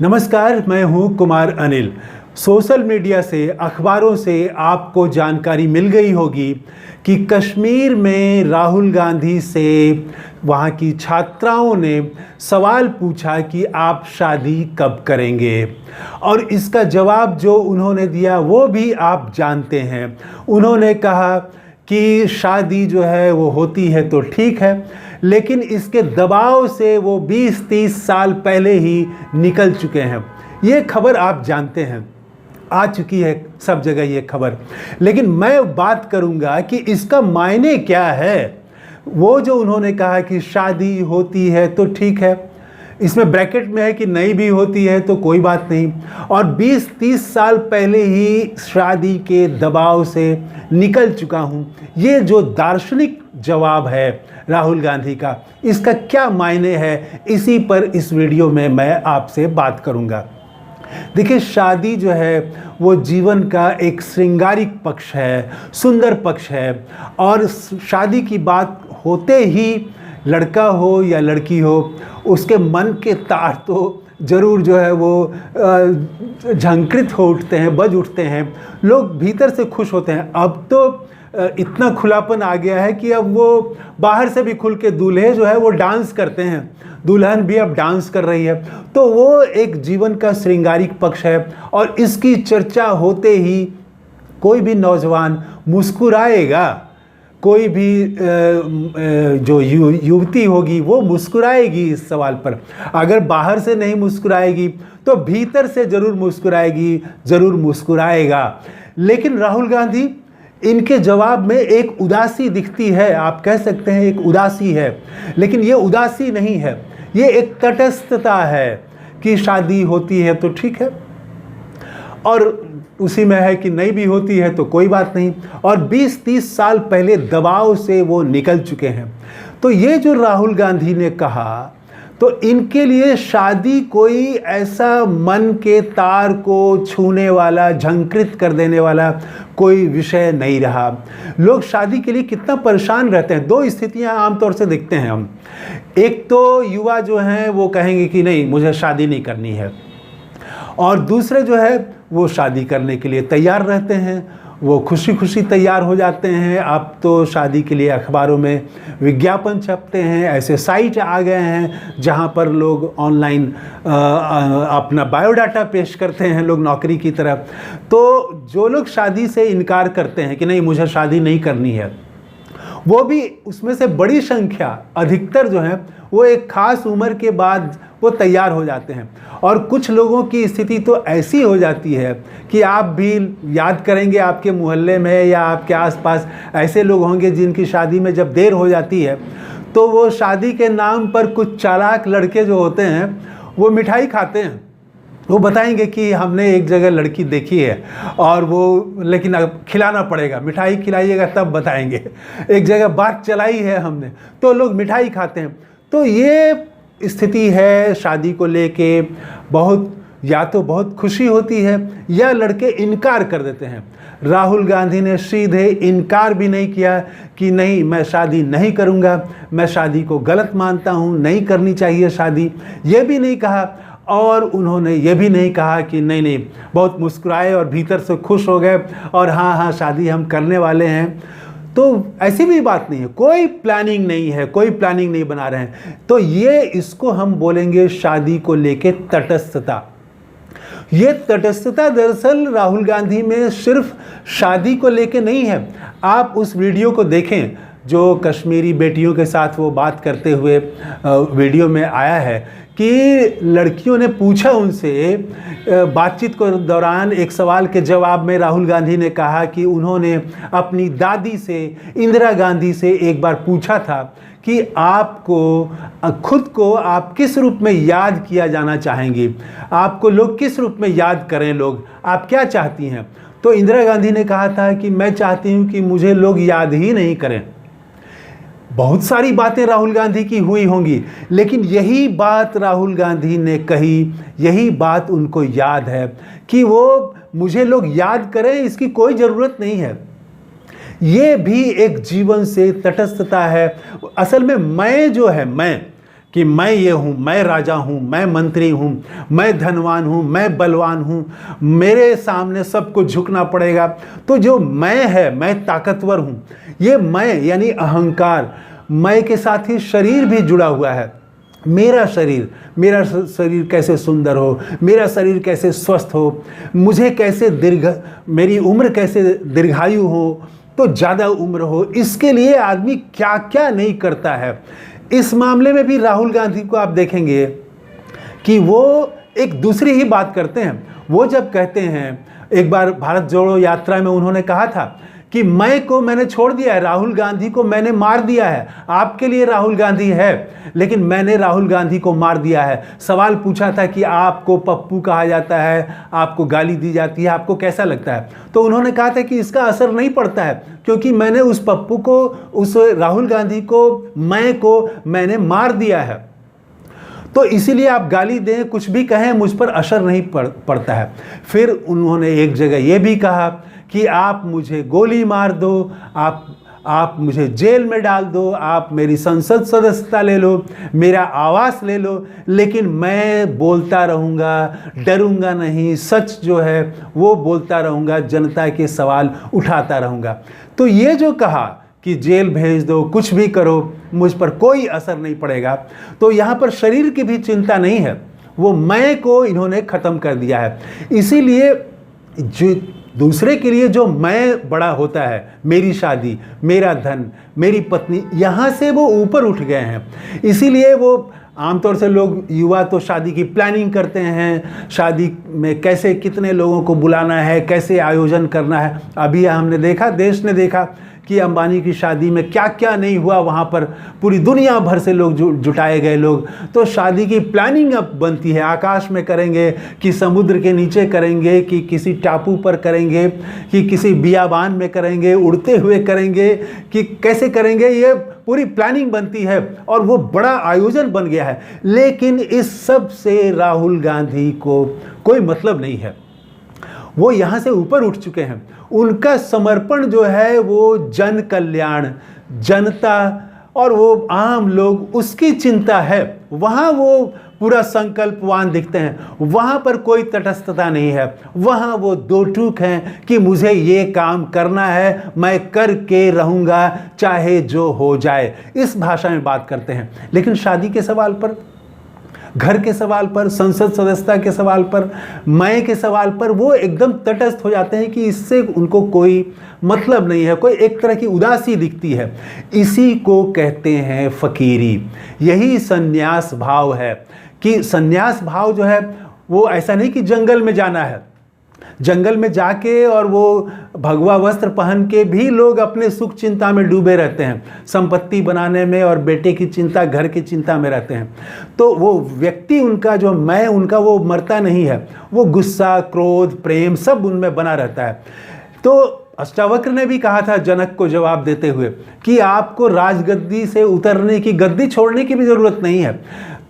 नमस्कार, मैं हूं कुमार अनिल। सोशल मीडिया से, अखबारों से आपको जानकारी मिल गई होगी कि कश्मीर में राहुल गांधी से वहां की छात्राओं ने सवाल पूछा कि आप शादी कब करेंगे, और इसका जवाब जो उन्होंने दिया वो भी आप जानते हैं। उन्होंने कहा कि शादी जो है वो होती है तो ठीक है, लेकिन इसके दबाव से वो 20-30 साल पहले ही निकल चुके हैं। ये खबर आप जानते हैं, आ चुकी है सब जगह ये खबर। लेकिन मैं बात करूंगा कि इसका मायने क्या है। वो जो उन्होंने कहा कि शादी होती है तो ठीक है, इसमें ब्रैकेट में है कि नहीं भी होती है तो कोई बात नहीं, और 20-30 साल पहले ही शादी के दबाव से निकल चुका हूँ। ये जो दार्शनिक जवाब है राहुल गांधी का, इसका क्या मायने है, इसी पर इस वीडियो में मैं आपसे बात करूँगा। देखिए, शादी जो है वो जीवन का एक श्रृंगारिक पक्ष है, सुंदर पक्ष है, और शादी की बात होते ही लड़का हो या लड़की हो, उसके मन के तार तो ज़रूर जो है वो झंकृत हो उठते हैं, बज उठते हैं। लोग भीतर से खुश होते हैं। अब तो इतना खुलापन आ गया है कि अब वो बाहर से भी खुल के दूल्हे जो है वो डांस करते हैं, दुल्हन भी अब डांस कर रही है। तो वो एक जीवन का श्रृंगारिक पक्ष है, और इसकी चर्चा होते ही कोई भी नौजवान मुस्कुराएगा, कोई भी जो युवती होगी वो मुस्कुराएगी इस सवाल पर। अगर बाहर से नहीं मुस्कुराएगी तो भीतर से ज़रूर मुस्कुराएगी, ज़रूर मुस्कुराएगा। लेकिन राहुल गांधी, इनके जवाब में एक उदासी दिखती है, आप कह सकते हैं एक उदासी है, लेकिन ये उदासी नहीं है, ये एक तटस्थता है कि शादी होती है तो ठीक है, और उसी में है कि नहीं भी होती है तो कोई बात नहीं, और 20-30 साल पहले दबाव से वो निकल चुके हैं। तो ये जो राहुल गांधी ने कहा, तो इनके लिए शादी कोई ऐसा मन के तार को छूने वाला, झंकृत कर देने वाला कोई विषय नहीं रहा। लोग शादी के लिए कितना परेशान रहते हैं। दो स्थितियां आमतौर से देखते हैं हम। एक तो युवा जो हैं वो कहेंगे कि नहीं, मुझे शादी नहीं करनी है, और दूसरे जो है वो शादी करने के लिए तैयार रहते हैं, वो खुशी खुशी तैयार हो जाते हैं। अब तो शादी के लिए अखबारों में विज्ञापन छपते हैं, ऐसे साइट आ गए हैं जहां पर लोग ऑनलाइन अपना बायोडाटा पेश करते हैं, लोग नौकरी की तरफ। तो जो लोग शादी से इनकार करते हैं कि नहीं, मुझे शादी नहीं करनी है, वो भी उसमें से बड़ी संख्या, अधिकतर जो है वो एक ख़ास उम्र के बाद वो तैयार हो जाते हैं। और कुछ लोगों की स्थिति तो ऐसी हो जाती है कि आप भी याद करेंगे, आपके मोहल्ले में या आपके आसपास ऐसे लोग होंगे जिनकी शादी में जब देर हो जाती है तो वो शादी के नाम पर कुछ चालाक लड़के जो होते हैं वो मिठाई खाते हैं। वो बताएंगे कि हमने एक जगह लड़की देखी है, और वो, लेकिन अब खिलाना पड़ेगा, मिठाई खिलाइएगा तब बताएंगे। एक जगह बात चलाई है हमने, तो लोग मिठाई खाते हैं। तो ये स्थिति है शादी को लेके। बहुत, या तो बहुत खुशी होती है या लड़के इनकार कर देते हैं। राहुल गांधी ने सीधे इनकार भी नहीं किया कि नहीं, मैं शादी नहीं करूंगा, मैं शादी को गलत मानता हूं, नहीं करनी चाहिए शादी, ये भी नहीं कहा। और उन्होंने ये भी नहीं कहा कि नहीं नहीं, बहुत मुस्कुराए और भीतर से खुश हो गए और हाँ हाँ शादी हम करने वाले हैं। तो ऐसी भी बात नहीं है, कोई प्लानिंग नहीं है, कोई प्लानिंग नहीं बना रहे हैं। तो ये, इसको हम बोलेंगे शादी को लेके तटस्थता। ये तटस्थता दरअसल राहुल गांधी में सिर्फ शादी को लेके नहीं है। आप उस वीडियो को देखें जो कश्मीरी बेटियों के साथ वो बात करते हुए वीडियो में आया है कि लड़कियों ने पूछा उनसे, बातचीत के दौरान एक सवाल के जवाब में राहुल गांधी ने कहा कि उन्होंने अपनी दादी से, इंदिरा गांधी से एक बार पूछा था कि आपको खुद को आप किस रूप में याद किया जाना चाहेंगी, आपको लोग किस रूप में याद करें, लोग आप क्या चाहती हैं। तो इंदिरा गांधी ने कहा था कि मैं चाहती हूँ कि मुझे लोग याद ही नहीं करें। बहुत सारी बातें राहुल गांधी की हुई होंगी, लेकिन यही बात राहुल गांधी ने कही, यही बात उनको याद है कि वो मुझे लोग याद करें, इसकी कोई ज़रूरत नहीं है। ये भी एक जीवन से तटस्थता है। असल में मैं जो है, मैं कि मैं ये हूँ, मैं राजा हूँ, मैं मंत्री हूँ, मैं धनवान हूँ, मैं बलवान हूँ, मेरे सामने सबको झुकना पड़ेगा। तो जो मैं है, मैं ताकतवर हूँ, ये मैं यानी अहंकार, मैं के साथ ही शरीर भी जुड़ा हुआ है। मेरा शरीर कैसे सुंदर हो, मेरा शरीर कैसे स्वस्थ हो, मुझे कैसे मेरी उम्र कैसे दीर्घायु हो, तो ज़्यादा उम्र हो, इसके लिए आदमी क्या क्या नहीं करता है। इस मामले में भी राहुल गांधी को आप देखेंगे कि वो एक दूसरी ही बात करते हैं। वो जब कहते हैं, एक बार भारत जोड़ो यात्रा में उन्होंने कहा था कि मैं को मैंने छोड़ दिया है, राहुल गांधी को मैंने मार दिया है, आपके लिए राहुल गांधी है लेकिन मैंने राहुल गांधी को मार दिया है। सवाल पूछा था कि आपको पप्पू कहा जाता है, आपको गाली दी जाती है, आपको कैसा लगता है? तो उन्होंने कहा था कि इसका असर नहीं पड़ता है क्योंकि मैंने उस पप्पू को, उस राहुल गांधी को, मैंने मार दिया है। तो इसीलिए आप गाली दें, कुछ भी कहें, मुझ पर असर नहीं पड़ता है। फिर उन्होंने एक जगह ये भी कहा कि आप मुझे गोली मार दो, आप मुझे जेल में डाल दो, आप मेरी संसद सदस्यता ले लो, मेरा आवास ले लो, लेकिन मैं बोलता रहूँगा, डरूंगा नहीं, सच जो है वो बोलता रहूँगा, जनता के सवाल उठाता रहूँगा। तो ये जो कहा कि जेल भेज दो, कुछ भी करो, मुझ पर कोई असर नहीं पड़ेगा, तो यहाँ पर शरीर की भी चिंता नहीं है, वो मैं को इन्होंने ख़त्म कर दिया है। इसीलिए जो दूसरे के लिए जो मैं बड़ा होता है, मेरी शादी, मेरा धन, मेरी पत्नी, यहाँ से वो ऊपर उठ गए हैं। इसीलिए वो आमतौर से लोग, युवा तो शादी की प्लानिंग करते हैं, शादी में कैसे कितने लोगों को बुलाना है, कैसे आयोजन करना है। अभी हमने देखा, देश ने देखा कि अंबानी की शादी में क्या क्या नहीं हुआ, वहाँ पर पूरी दुनिया भर से लोग जुटाए गए लोग। तो शादी की प्लानिंग अब बनती है, आकाश में करेंगे कि समुद्र के नीचे करेंगे कि किसी टापू पर करेंगे कि किसी बियाबान में करेंगे, उड़ते हुए करेंगे कि कैसे करेंगे, ये पूरी प्लानिंग बनती है और वो बड़ा आयोजन बन गया है। लेकिन इस सब से राहुल गांधी को कोई मतलब नहीं है, वो यहाँ से ऊपर उठ चुके हैं। उनका समर्पण जो है वो जन कल्याण, जनता और वो आम लोग, उसकी चिंता है। वहाँ वो पूरा संकल्पवान दिखते हैं, वहाँ पर कोई तटस्थता नहीं है, वहाँ वो दो टूक हैं कि मुझे ये काम करना है, मैं करके रहूँगा चाहे जो हो जाए, इस भाषा में बात करते हैं। लेकिन शादी के सवाल पर, घर के सवाल पर, संसद सदस्यता के सवाल पर, मैं के सवाल पर वो एकदम तटस्थ हो जाते हैं कि इससे उनको कोई मतलब नहीं है, कोई एक तरह की उदासी दिखती है। इसी को कहते हैं फकीरी। यही संन्यास भाव है कि संन्यास भाव जो है वो ऐसा नहीं कि जंगल में जाना है, जंगल में जाके और वो भगवा वस्त्र पहन के भी लोग अपने सुख चिंता में डूबे रहते हैं, संपत्ति बनाने में और बेटे की चिंता, घर की चिंता में रहते हैं। तो वो व्यक्ति, उनका जो मैं, उनका वो मरता नहीं है, वो गुस्सा, क्रोध, प्रेम सब उनमें बना रहता है। तो अष्टावक्र ने भी कहा था जनक को जवाब देते हुए कि आपको राजगद्दी से उतरने की, गद्दी छोड़ने की भी ज़रूरत नहीं है।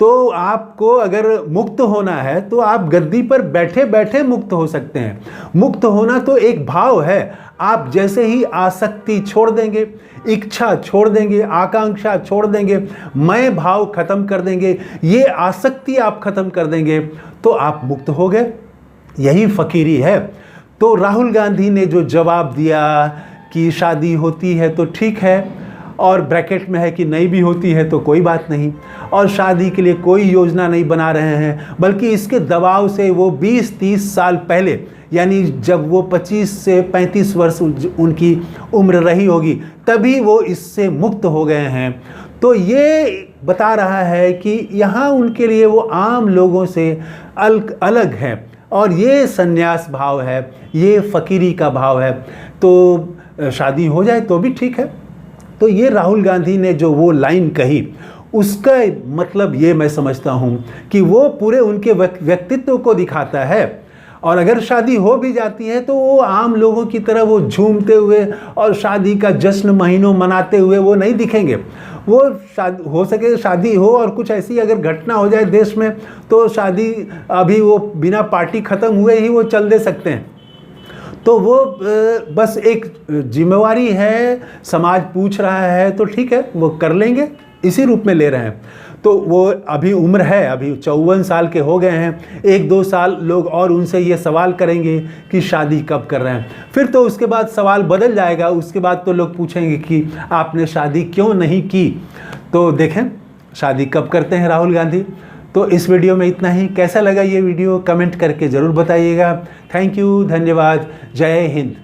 तो आपको अगर मुक्त होना है तो आप गद्दी पर बैठे बैठे मुक्त हो सकते हैं। मुक्त होना तो एक भाव है। आप जैसे ही आसक्ति छोड़ देंगे, इच्छा छोड़ देंगे, आकांक्षा छोड़ देंगे, मैं भाव खत्म कर देंगे, ये आसक्ति आप खत्म कर देंगे, तो आप मुक्त हो गए। यही फकीरी है। तो राहुल गांधी ने जो जवाब दिया कि शादी होती है तो ठीक है, और ब्रैकेट में है कि नहीं भी होती है तो कोई बात नहीं, और शादी के लिए कोई योजना नहीं बना रहे हैं, बल्कि इसके दबाव से वो 20-30 साल पहले, यानी जब वो 25 से 35 वर्ष उनकी उम्र रही होगी, तभी वो इससे मुक्त हो गए हैं। तो ये बता रहा है कि यहाँ उनके लिए वो आम लोगों से अलग है, और ये संन्यास भाव है, ये फकीरी का भाव है। तो शादी हो जाए तो भी ठीक है। तो ये राहुल गांधी ने जो वो लाइन कही, उसका मतलब ये मैं समझता हूँ कि वो पूरे उनके व्यक्तित्व को दिखाता है। और अगर शादी हो भी जाती है तो वो आम लोगों की तरह वो झूमते हुए और शादी का जश्न महीनों मनाते हुए वो नहीं दिखेंगे। वो शादी हो सके, शादी हो और कुछ ऐसी अगर घटना हो जाए देश में, तो शादी अभी वो बिना पार्टी ख़त्म हुए ही वो चल दे सकते हैं। तो वो बस एक जिम्मेवारी है, समाज पूछ रहा है तो ठीक है, वो कर लेंगे, इसी रूप में ले रहे हैं। तो वो अभी उम्र है, अभी 54 साल के हो गए हैं, 1-2 साल लोग और उनसे ये सवाल करेंगे कि शादी कब कर रहे हैं। फिर तो उसके बाद सवाल बदल जाएगा, उसके बाद तो लोग पूछेंगे कि आपने शादी क्यों नहीं की। तो देखें शादी कब करते हैं राहुल गांधी। तो इस वीडियो में इतना ही। कैसा लगा ये वीडियो कमेंट करके ज़रूर बताइएगा। थैंक यू, धन्यवाद, जय हिंद।